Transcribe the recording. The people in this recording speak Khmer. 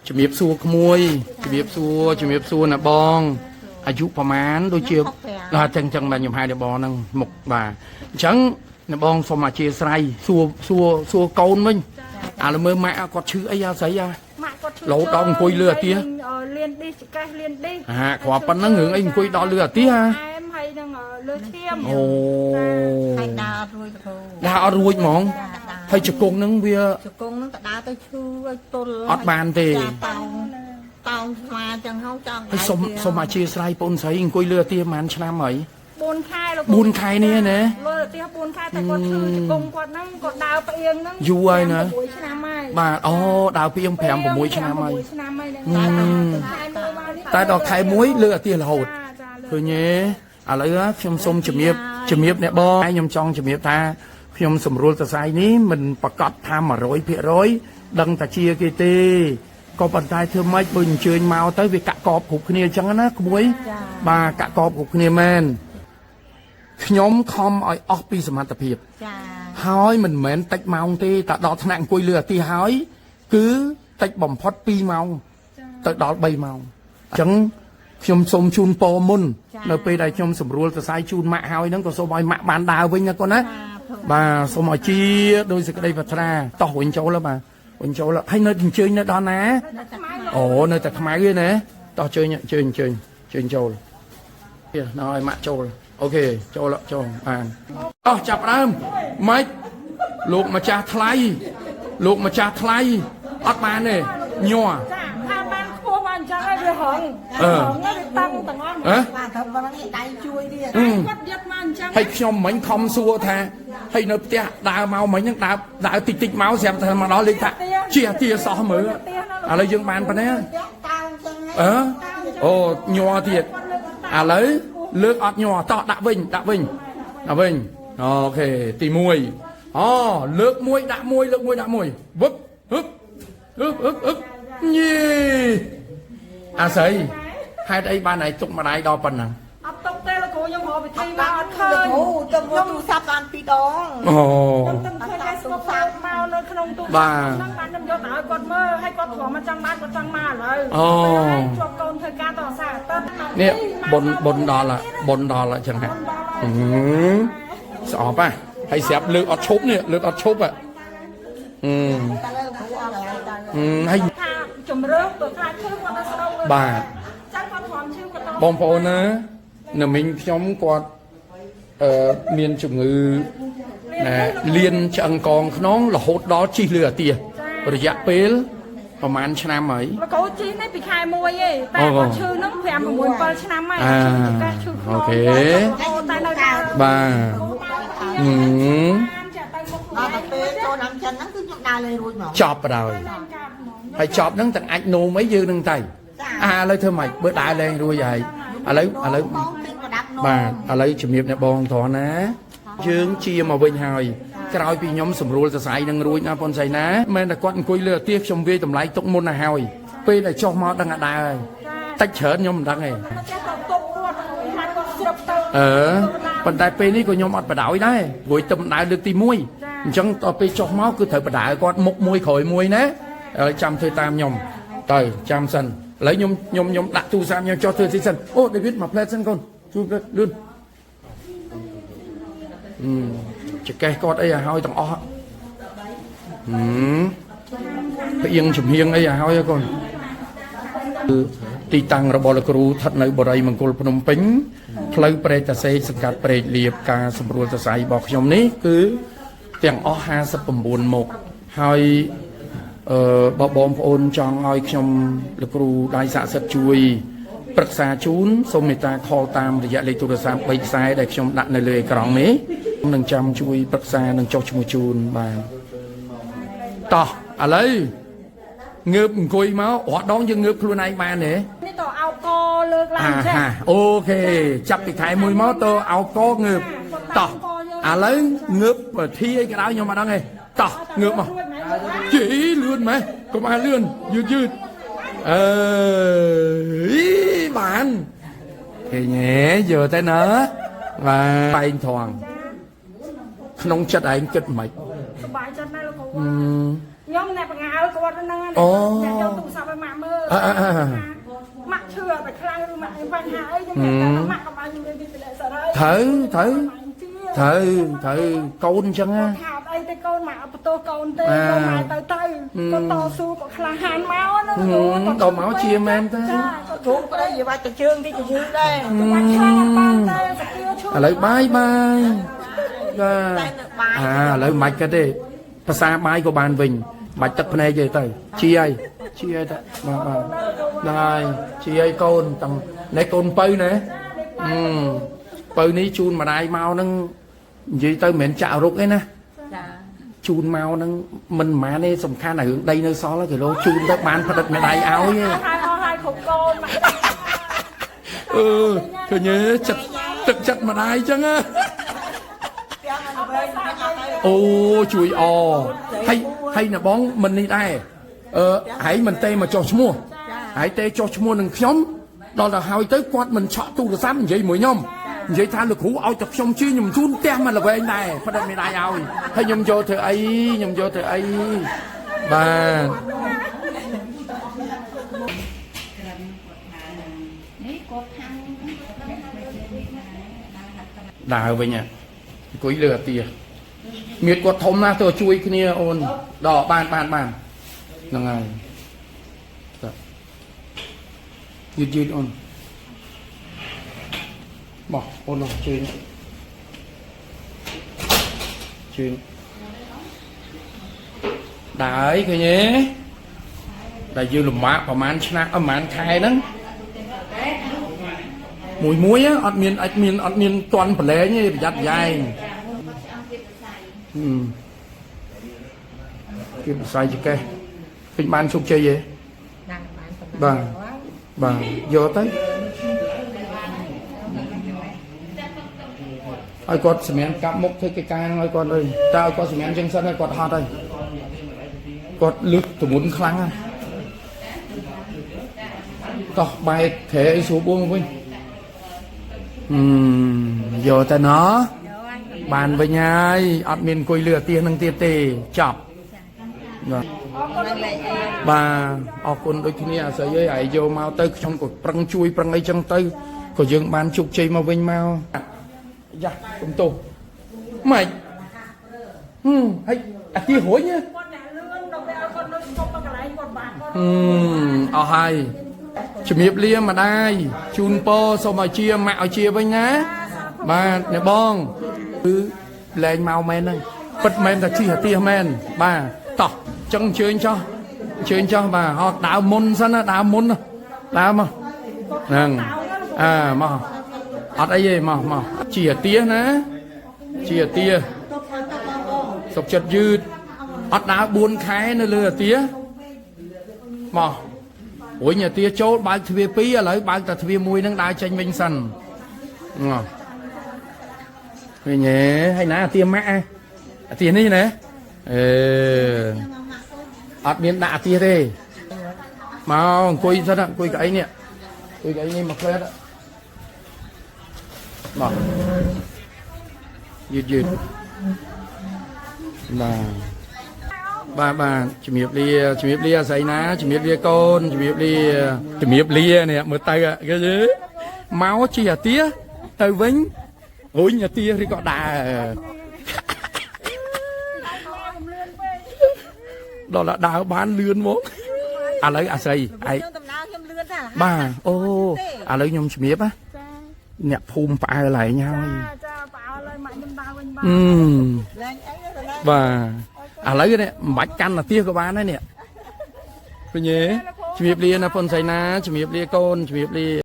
ជំរាបសួរក្មួយជំរាបសួរណាបងអាយុប្រហែលដូចជាដល់ចឹងបាទខ្ញុំហៅដល់បងហ្នឹងមុខបាទអញ្ចឹងណាបងសូមអធិស្ឋានសួរកូនវិញឥឡូវមើលម៉ាក់គាត់ឈឺអីអាស្រីអាម៉ាក់គាត់ឈឺលោដល់អង្គុយលើអាទៀសលៀនឌីសកេះលៀនឌីសគ្រាប់ប៉ុណ្ណឹងរឿងអីអង្គុយដល់លើអាទៀសហ៎ហើយនឹងលើឈាមអូហើយដើររួចទៅដើរអត់រួចហ្មងហើយជង្គង់ហ្នឹងវាជង្គង់ហ្នឹងក៏ដើរទៅឈឺឲ្យទល់អត់បានទេតោងស្មាចឹងហៅចង់ហើយសុំអធិស្ឋានបងស្រីអង្គុយលើអាទៀសប្រហែលឆ្នាំហើយ4ខែលោក4ខែនេះណាលើអាទៀស4ខែតែគាត់ឈឺជង្គង់គាត់ហ្នឹងគាត់ដើរផ្អៀងហ្នឹងយូរហើយណា6ឆ្នាំហើយបាទអូដើរផ្អៀង5 6ឆ្នាំហើយតែដល់ខែ1លើអាទៀសរហូតឃើញទេឥឡូវខ្ញុំសូមជំរាបអ្នកបងខ្ញុំចង់ជំរាបថាខ្ញុំសម្រួលសរសៃនេះមិនប្រកាសថា 100% ដឹងតែជាគេទេក៏ប៉ុន្តែធ្វើម៉េចបើអញ្ជើញមកទៅវាកាក់កបគ្រប់គ្នាអញ្ចឹងណាក្មួយបាទកាក់កបគ្រប់គ្នាមែនខ្ញុំខំឲ្យអស់ពីសមត្ថភាពចាហើយមិនមែនតិចម៉ោងទេតែដល់ថ្នាក់អង្គុយលើអាទិហើយគឺតិចបំផុត2ម៉ោងទៅដល់3ម៉ោងអញ្ចឹងខ្ញុំសូមជូនពរមុននៅពេលដែលខ្ញុំសម្រួលសរសៃជូនម៉ាក់ហើយហ្នឹងក៏សូមឲ្យម៉ាក់បានដើរវិញណាកូនណាបាទសូមឲ្យជាដោយសេចក្តីប្រាថ្នាតោះវិញចូលបាទវិញចូលហើយនៅអញ្ជើញនៅដល់ណាអូនៅតែខ្មៅទេណាតោះអញ្ជើញចូលនេះណោះឲ្យម៉ាក់ចូលអូខេចូលបានអោះចាប់ដើមម៉េចលោកម្ចាស់ថ្លៃអត់បានទេញ័រថាបានខ្ពស់មកអញ្ចឹងហើយវាហងវាតឹងទាំងអស់បាទត្រូវបងនេះដៃជួយទៀតគាត់យកមកអញ្ចឹងហើយខ្ញុំមិញខំសួរថាហើយនៅផ្ទះដើរមកមិញហ្នឹងដើរតិចមកស្រាប់តែមកដល់លេខថាជាអាទាសោះមើលឥឡូវយើងបានប៉ុណ្ណាអូញ័រទៀតឥឡូវលើកអត់ញ័រតោះដាក់វិញអូខេទី1អូលើក1ដាក់1លើក1ដាក់1វឹបហឹបញីអាស្រីហេតុអីបានឯងទុកម្ដាយដល់ប៉ុណ្ណឹងអត់ទុកទេលោកគ្រូខ្ញុំរកវិធីមកអត់ឃើញទៅមើលទូរស័ព្ទបាន2ដងអូខ្ញុំទៅឃើញតែស្គប់មកនៅក្នុងទូរស័ព្ទហ្នឹងបានខ្ញុំយកទៅឲ្យគាត់មើលឲ្យគាត់ព្រមមកចង់បានគាត់ចង់មកឥឡូវអូជាប់កូនធ្វើការតសាទៅនេះបុនដល់អញ្ចឹងហ่ะស្អប់ហើយស្រាប់លើកអត់ឈប់នេះលើកអត់ឈប់ហើយជំរឿនទៅខ្លាចឈឺគាត់ទៅស្ដោបាទចឹងគាត់ព្រមឈឺគាត់បងប្អូនណានៅមីងខ្ញុំគាត់មានជំងឺលៀនឆ្អឹងកងខ្នងរហូតដល់ជីលើអាទារយៈពេលប្រហែលឆ្នាំហើយមកកូនជីនេះពីខែ1ទេតែគាត់ឈឺនឹង5 6 7ឆ្នាំហើយឈឺអូខេតែនៅតែបាទដល់ពេលចូលដល់ចិនហ្នឹងគឺខ្ញុំដើរលេងរួចមកចប់បណ្ដោយហើយចប់ហ្នឹងទាំងអាចនោមអីយើងនឹងទៅឥឡូវធ្វើម៉េចបើដើរលេងរួចហើយឥឡូវបាទឥឡូវជំរាបអ្នកបងត្រង់ណាយើងជាមកវិញហើយក្រោយពីខ្ញុំសម្រួលសរសៃនឹងរួចណាប៉ុនស្រីណាមិនតែគាត់អង្គុយលើអាទៀសខ្ញុំវាតម្លៃទុកមុនណាហើយពេលដែលចុះមកដឹងអាដើហើយតិចច្រើនខ្ញុំមិនដឹងទេប៉ុន្តែពេលនេះក៏ខ្ញុំអត់បដ ாய் ដែរព្រោះទៅបដ ாய் លើកទី1អញ្ចឹងដល់ពេលចុះមកគឺត្រូវបដ ாய் គាត់មុខមួយក្រោយមួយណាចាំធ្វើតាមខ្ញុំទៅចាំសិនឥឡូវខ្ញុំដាក់ទូរស័ព្ទខ្ញុំចុះធ្វើទីសិនអូដេវីតមកផ្លែតសិនកូនជួយផ្លែតលឿនចកេះគាត់អីឲ្យហើយទាំងអស់ផ្អៀងចំហៀងអីឲ្យហើយកូនគឺទីតាំងរបស់លោកគ្រូស្ថិតនៅបរិយមង្គលភ្នំពេញផ្លូវព្រែកតាសេកសង្កាត់ព្រែកលៀបការសម្រួលសរសៃរបស់ខ្ញុំនេះគឺទាំងអស់59មុខហើយបងប្អូនចង់ឲ្យខ្ញុំលោកគ្រូដៃស័ក្តិសិទ្ធិជួយប្រឹក្សាជូនសូមមេត្តាខលតាមរយៈលេខទូរស័ព្ទ3ខ្សែដែលខ្ញុំដាក់នៅលើអេក្រង់នេះនឹងចាំជួយប្រឹក្សានិងចុះឈ្មោះជូនបាទតោះឥឡូវងើបអង្គុយមករាល់ដងយើងងើបខ្លួនឯងបានទេនេះតើអោកលើកឡើងចេះអូខេចាប់ពីខែ1មកតើអោកងើបតោះឥឡូវងើបវិធីអីក៏ដោយខ្ញុំមិនដឹងទេតោះងើបមកជីលឿនម៉េះកុំឲ្យលឿនយឺតបានឃើញទេយកទៅណាបាទបែងត្រង់ក្នុងចិត្តឯងគិតមិនសប្បាយចិត្តណាស់លោកគ្រូញ nhóm này bằng áo của nó năng nhau tụ sao với mạng mơ mặt chưa phải khăn rồi mặt vàng hạ ấy nhưng mà mặt của bao nhiêu đi lại sợ đấy thử côn chân á đây cái con mà tô con tê con mà tới con to su của khăn hàn máu nó đầu máu chia em ta Chú có đây gì ba chục chương đi chục chương đây lấy bye lấy mạch cái điภาษาบายcủa bàn Vinh mạch tập này về tới chi ai đó này chi ai côn tầng này côn pơi nè pơi ní chun mà đai mau nâng gì tới miền chạo rút ấy nè chun mau nâng mình mà này sầm khan ở đây nơi xó là cái lô chun các bạn phải đặt mẹ đai áo ấy hai khẩu con thôi nhớ chặt mà đai chăng á ô chui hay là bón mình đi đây hãy mình tê mà cho mua hãy tê cho mua đừng nhóm đó là hai tới quát mình chọn tu được sắm vậy mỗi nhóm vậy tha lực hú ao chọc xong chưa nhầm chun tem mà là về anh này phải đây mày đại ao hay nhầm vô từ ấy và đào về nhà cuối lừa tìa miệt quạt thôm na tôi chui cái nia ôn đỏ bàn là ngàyยืดôn bỏ ôn rồi chơi đấy cái nhé đại dương lùm mạ và màn khai đó muối á ọt miên toàn phải lé như giặt dài cái sai chứ cái kịch bản chụp chơi gì bà vô tới ai con cement cắm mốc thấy cái can ai con ơi tao có cement chân sân ai con hot đây con lướt tụi muốn khăng à to bài thể số buông với vô tới nó bàn với nhai admin coi lừa tiền năng tiền tề chọc bà ở con đôi khi à sợi dây ấy vô mau tới trong cuộc prăng chui prăng ấy chân tới của dương bàn chụp chơi mau vinh mau dạ cũng tù mày hay kia hối nhá hai chụp hiệp lia mà đai chun po xong mà chia mạo chia với nhá bà nè bong cứ lên mau men đây bật men là chi hả tia men bà tỏ chân chơi cho bà họ đào môn sẵn á đào môn đào mà nâng mà ở đây gì mà chỉ hả tia nè chỉ hả tia sọc chật dư ở đào buôn khai nó lừa tía mà ủi nhà tia chốt bài thuyền pí lại bài ta thuyền mùi nâng đai tranh minh sần người nhé hay ná tia mẹ tia này nè ọt miếng đạ tia đây mà quay ra đó quay cái nè quay cái này mà khét đó mà duyệt là bà chụp hiệp lia xây ná chụp hiệp lia con chụp hiệp lia nè mở tay ạ cái gì máu chi à tía tay vĩnh ôi nhà tia thì có đà đó là đào bán lươn mốt lấy xây ai bà ô lấy nhom chụp hiệp á nè phum phải lại nhau bà lấy cái này bạch căn là tia của bạn đấy nè, coi nhé, chụp hiệp lia là phần xây ná, chụp hiệp lia con, chụp hiệp lia